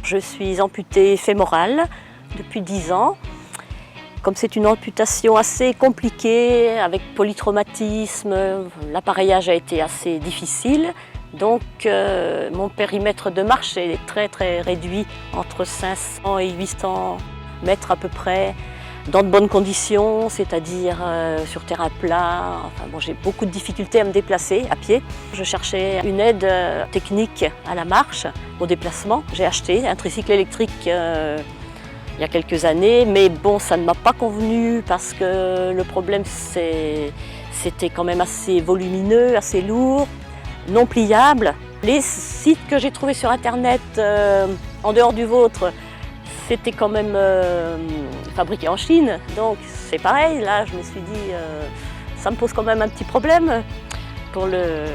Je suis amputée fémorale depuis 10 ans. Comme c'est une amputation assez compliquée, avec polytraumatisme, l'appareillage a été assez difficile. Donc mon périmètre de marche est très réduit, entre 500 et 800 mètres à peu près, dans de bonnes conditions, c'est-à-dire sur terrain plat. Enfin, bon, j'ai beaucoup de difficultés à me déplacer à pied. Je cherchais une aide technique à la marche, au déplacement. J'ai acheté un tricycle électrique il y a quelques années, mais bon, ça ne m'a pas convenu parce que le problème c'était quand même assez volumineux, assez lourd, non pliable. Les sites que j'ai trouvés sur internet, en dehors du vôtre, c'était quand même fabriqué en Chine, donc c'est pareil. Là, je me suis dit, ça me pose quand même un petit problème pour le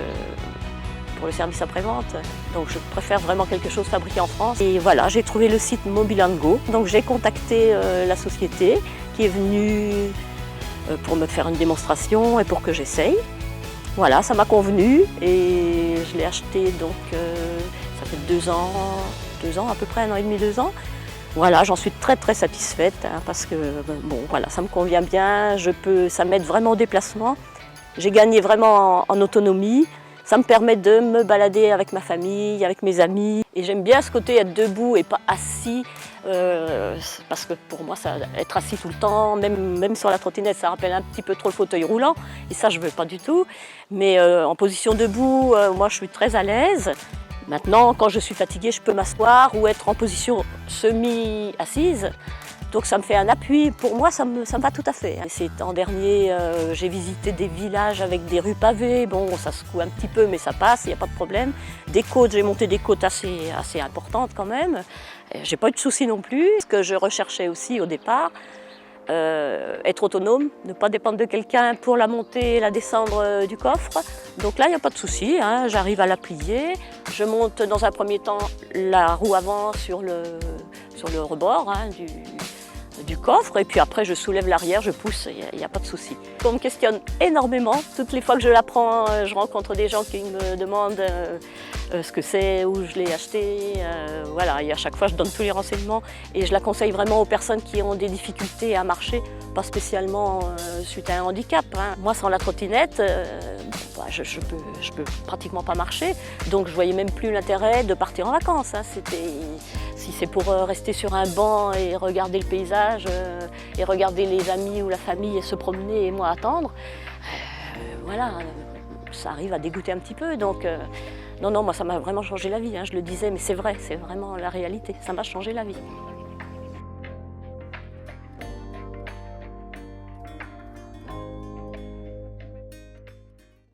service après-vente. Donc je préfère vraiment quelque chose fabriqué en France. Et voilà, j'ai trouvé le site Mobile & Go. Donc j'ai contacté la société qui est venue pour me faire une démonstration et pour que j'essaye. Voilà, ça m'a convenu et je l'ai acheté donc ça fait 2 ans à peu près, 1 an et demi, 2 ans. Voilà, j'en suis très satisfaite parce que bon, voilà, ça me convient bien, ça m'aide vraiment au déplacement. J'ai gagné vraiment en autonomie. Ça me permet de me balader avec ma famille, avec mes amis. Et j'aime bien ce côté être debout et pas assis, parce que pour moi, être assis tout le temps, même sur la trottinette, ça rappelle un petit peu trop le fauteuil roulant. Et ça, je ne veux pas du tout. Mais en position debout, moi, je suis très à l'aise. Maintenant, quand je suis fatiguée, je peux m'asseoir ou être en position semi-assise. Donc ça me fait un appui, pour moi ça me va tout à fait. Ces temps derniers, j'ai visité des villages avec des rues pavées, bon ça secoue un petit peu mais ça passe, il n'y a pas de problème. Des côtes, j'ai monté des côtes assez importantes quand même. J'ai pas eu de soucis non plus. Ce que je recherchais aussi au départ, être autonome, ne pas dépendre de quelqu'un pour la monter et la descendre du coffre. Donc là il n'y a pas de souci, j'arrive à la plier. Je monte dans un premier temps la roue avant sur le rebord du coffre et puis après je soulève l'arrière, je pousse, il n'y a pas de souci. On me questionne énormément, toutes les fois que je la prends, je rencontre des gens qui me demandent ce que c'est, où je l'ai acheté, voilà, et à chaque fois je donne tous les renseignements et je la conseille vraiment aux personnes qui ont des difficultés à marcher, pas spécialement suite à un handicap. Moi sans la trottinette, je peux pratiquement pas marcher, donc je voyais même plus l'intérêt de partir en vacances. Si c'est pour rester sur un banc et regarder le paysage et regarder les amis ou la famille se promener et moi attendre, voilà, ça arrive à dégoûter un petit peu. Donc non, moi ça m'a vraiment changé la vie, je le disais, mais c'est vrai, c'est vraiment la réalité, ça m'a changé la vie.